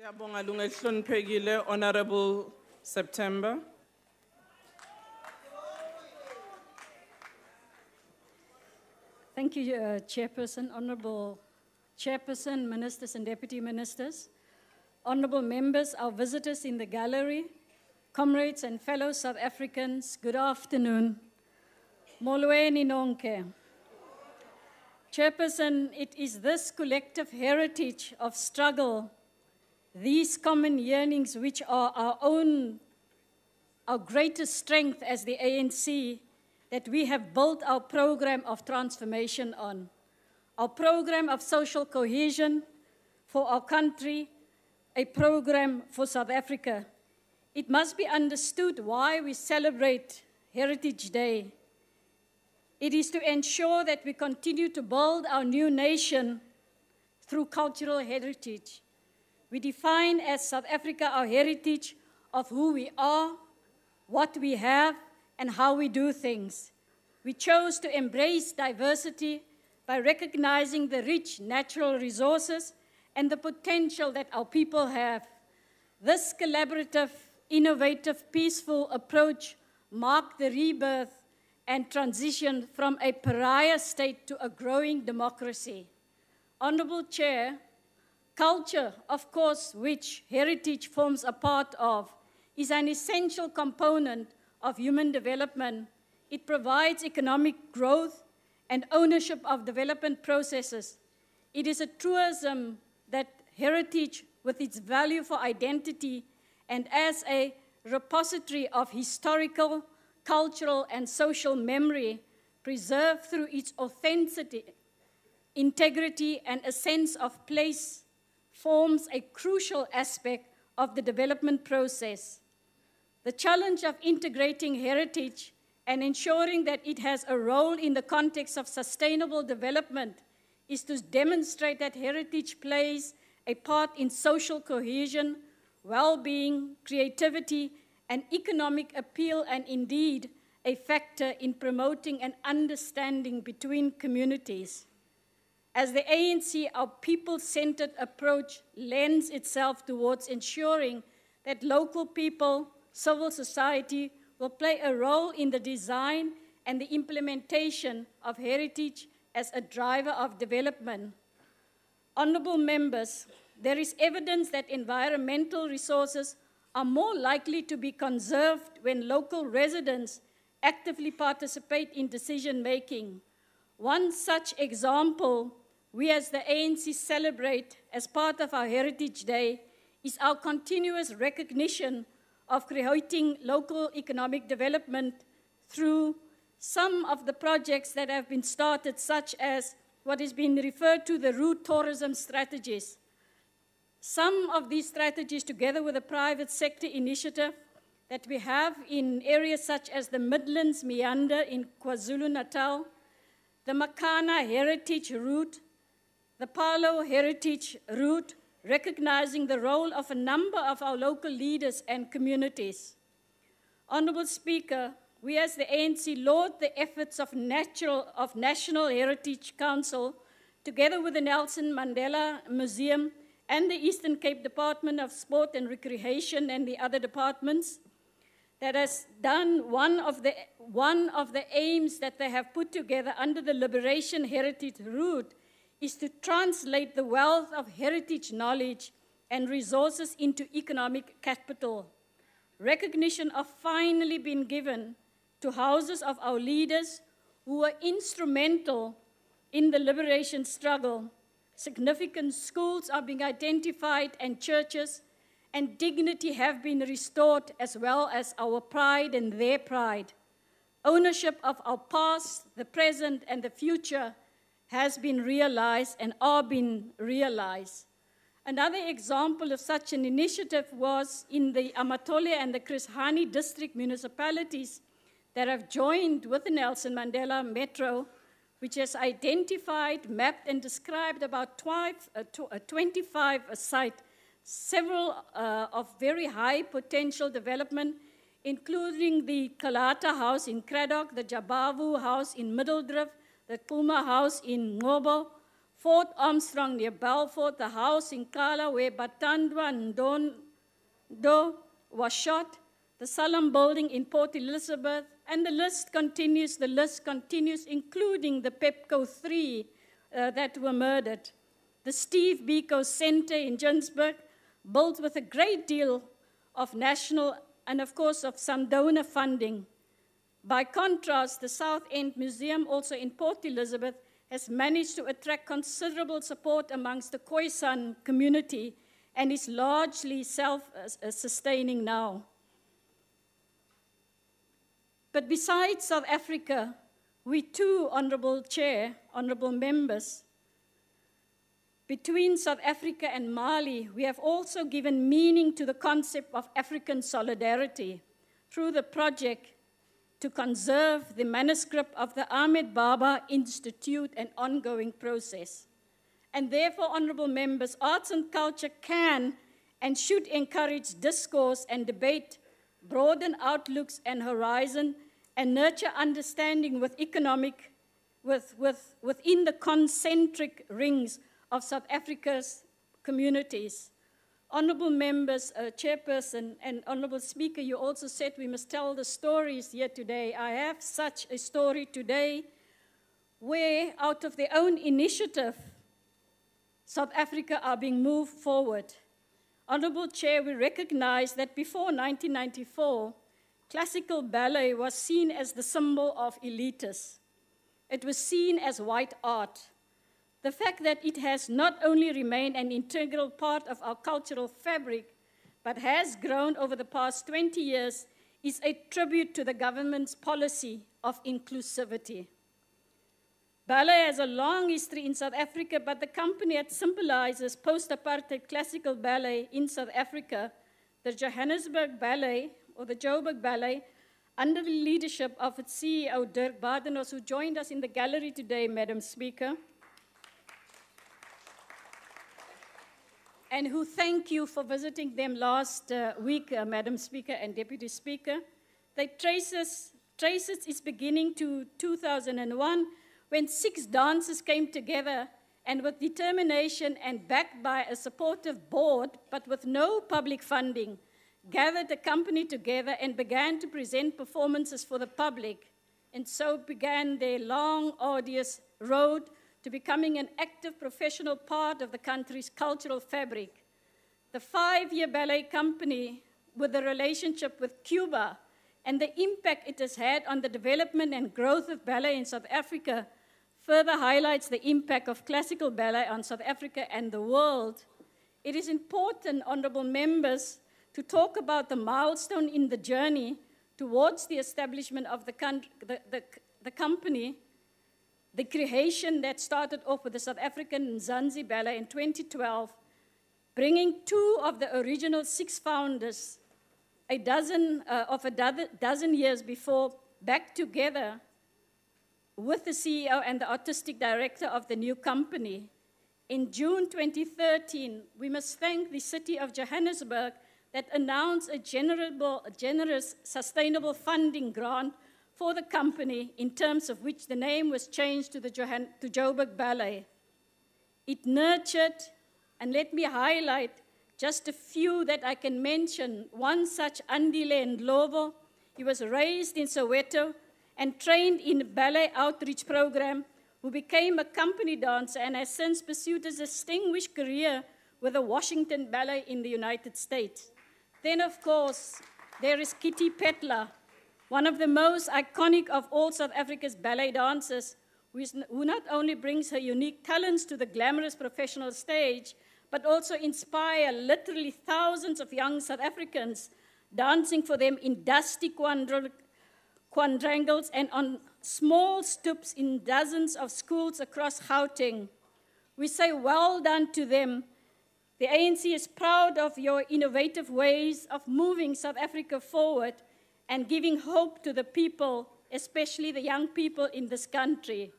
Siyabonga lungehloniphekile, Honorable September. Thank you, Chairperson, Honorable Chairperson, Ministers and Deputy Ministers, Honorable Members, our visitors in the gallery, comrades and fellow South Africans, good afternoon. Molweni nonke. Chairperson, it is this collective heritage of struggle, these common yearnings which are our greatest strength as the ANC, that we have built our program of transformation on. Our program of social cohesion for our country, a program for South Africa. It must be understood why we celebrate Heritage Day. It is to ensure that we continue to build our new nation through cultural heritage. We define as South Africa our heritage of who we are, what we have, and how we do things. We chose to embrace diversity by recognizing the rich natural resources and the potential that our people have. This collaborative, innovative, peaceful approach marked the rebirth and transition from a pariah state to a growing democracy. Honorable Chair, culture, of course, which heritage forms a part of, is an essential component of human development. It provides economic growth and ownership of development processes. It is a truism that heritage, with its value for identity and as a repository of historical, cultural, and social memory, preserved through its authenticity, integrity, and a sense of place, forms a crucial aspect of the development process. The challenge of integrating heritage and ensuring that it has a role in the context of sustainable development is to demonstrate that heritage plays a part in social cohesion, well-being, creativity, and economic appeal, and indeed a factor in promoting an understanding between communities. As the ANC, our people-centered approach lends itself towards ensuring that local people, civil society, will play a role in the design and the implementation of heritage as a driver of development. Honorable members, there is evidence that environmental resources are more likely to be conserved when local residents actively participate in decision-making. One such example we as the ANC celebrate as part of our Heritage Day is our continuous recognition of creating local economic development through some of the projects that have been started, such as what is being referred to the route tourism strategies. Some of these strategies, together with the private sector initiative that we have in areas such as the Midlands Meander in KwaZulu-Natal, the Makana Heritage Route, the Palo Heritage Route, recognizing the role of a number of our local leaders and communities. Honorable Speaker, we as the ANC laud the efforts of National Heritage Council, together with the Nelson Mandela Museum and the Eastern Cape Department of Sport and Recreation and the other departments, that has done one of the aims that they have put together under the Liberation Heritage Route is to translate the wealth of heritage knowledge and resources into economic capital. Recognition have finally been given to houses of our leaders who were instrumental in the liberation struggle. Significant schools are being identified and churches, and dignity have been restored, as well as our pride and their pride. Ownership of our past, the present, and the future has been realized and are being realized. Another example of such an initiative was in the Amatole and the Chris Hani district municipalities that have joined with the Nelson Mandela Metro, which has identified, mapped, and described about 25 sites, several of very high potential development, including the Kalata House in Craddock, the Jabavu House in Middeldrift, the Kulma House in Ngobo, Fort Armstrong near Balfour, the house in Kala where Batandwa Ndondo was shot, the Salam building in Port Elizabeth, and the list continues, including the Pepco 3 that were murdered. The Steve Biko Center in Johannesburg, built with a great deal of national and, of course, of some donor funding. By contrast, the South End Museum, also in Port Elizabeth, has managed to attract considerable support amongst the Khoisan community and is largely self-sustaining now. But besides South Africa, we too, Honorable Chair, honorable members, between South Africa and Mali, we have also given meaning to the concept of African solidarity through the project to conserve the manuscript of the Ahmed Baba Institute, an ongoing process. And therefore, honorable members, arts and culture can and should encourage discourse and debate, broaden outlooks and horizon, and nurture understanding within the concentric rings of South Africa's communities. Honorable members, Chairperson, and Honorable Speaker, you also said we must tell the stories here today. I have such a story today where, out of their own initiative, South Africa are being moved forward. Honorable Chair, we recognize that before 1994, classical ballet was seen as the symbol of elitists. It was seen as white art. The fact that it has not only remained an integral part of our cultural fabric, but has grown over the past 20 years is a tribute to the government's policy of inclusivity. Ballet has a long history in South Africa, but the company that symbolizes post-apartheid classical ballet in South Africa, the Johannesburg Ballet, or the Joburg Ballet, under the leadership of its CEO, Dirk Badenhorst, who joined us in the gallery today, Madam Speaker, and who thank you for visiting them last week, Madam Speaker and Deputy Speaker. They traces its beginning to 2001, when 6 dancers came together and with determination and backed by a supportive board, but with no public funding, gathered the company together and began to present performances for the public. And so began their long, arduous road to becoming an active professional part of the country's cultural fabric. The 5-year ballet company, with the relationship with Cuba and the impact it has had on the development and growth of ballet in South Africa, further highlights the impact of classical ballet on South Africa and the world. It is important, honorable members, to talk about the milestone in the journey towards the establishment of the company, the creation that started off with the South African Mzansi Ballet in 2012, bringing 2 of the original 6 founders a dozen years before back together with the CEO and the artistic director of the new company. In June 2013, we must thank the city of Johannesburg that announced a generous sustainable funding grant for the company, in terms of which the name was changed to Joburg Ballet. It nurtured, and let me highlight just a few that I can mention. One such, Andile Ndlovu. He was raised in Soweto and trained in a ballet outreach program, who became a company dancer and has since pursued a distinguished career with the Washington Ballet in the United States. Then, of course, there is Kitty Petla, one of the most iconic of all South Africa's ballet dancers, who not only brings her unique talents to the glamorous professional stage, but also inspire literally thousands of young South Africans, dancing for them in dusty quadrangles and on small stoops in dozens of schools across Gauteng. We say well done to them. The ANC is proud of your innovative ways of moving South Africa forward and giving hope to the people, especially the young people in this country.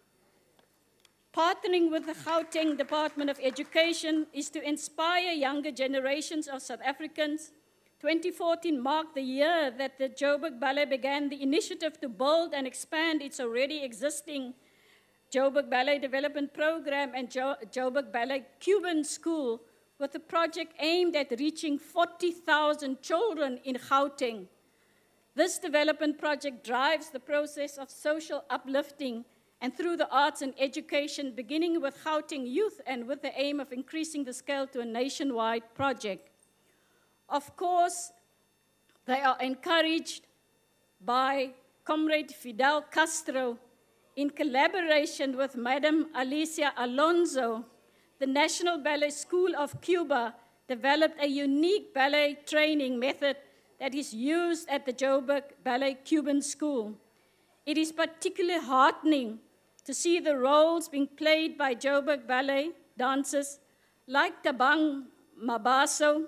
Partnering with the Gauteng Department of Education is to inspire younger generations of South Africans. 2014 marked the year that the Joburg Ballet began the initiative to build and expand its already existing Joburg Ballet Development Program and Joburg Ballet Cuban School with a project aimed at reaching 40,000 children in Gauteng. This development project drives the process of social uplifting and through the arts and education, beginning with Gauteng youth and with the aim of increasing the scale to a nationwide project. Of course, they are encouraged by Comrade Fidel Castro in collaboration with Madam Alicia Alonso. The National Ballet School of Cuba developed a unique ballet training method that is used at the Joburg Ballet Cuban School. It is particularly heartening to see the roles being played by Joburg Ballet dancers like Tabang Mabaso,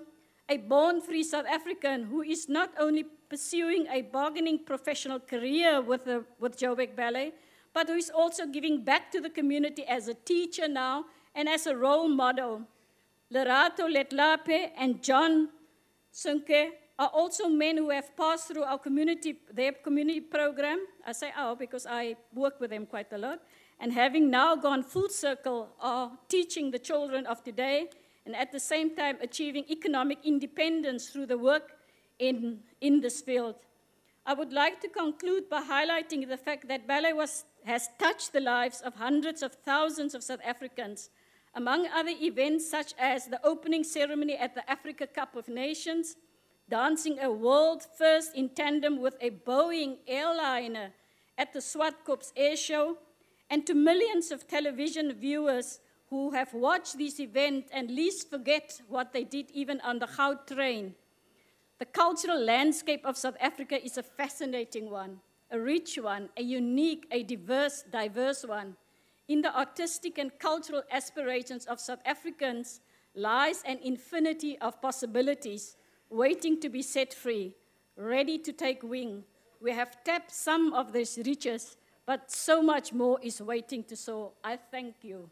a born-free South African who is not only pursuing a bargaining professional career with Joburg Ballet, but who is also giving back to the community as a teacher now and as a role model. Lerato Letlape and John Sunke are also men who have passed through their community program. I say our because I work with them quite a lot, and having now gone full circle are teaching the children of today and at the same time achieving economic independence through the work in this field. I would like to conclude by highlighting the fact that ballet has touched the lives of hundreds of thousands of South Africans, among other events such as the opening ceremony at the Africa Cup of Nations, dancing a world first in tandem with a Boeing airliner at the Swartkops Air Show, and to millions of television viewers who have watched this event and least forget what they did even on the Goud train. The cultural landscape of South Africa is a fascinating one, a rich one, a unique, a diverse one. In the artistic and cultural aspirations of South Africans lies an infinity of possibilities waiting to be set free, ready to take wing. We have tapped some of these riches, but so much more is waiting to soar. I thank you.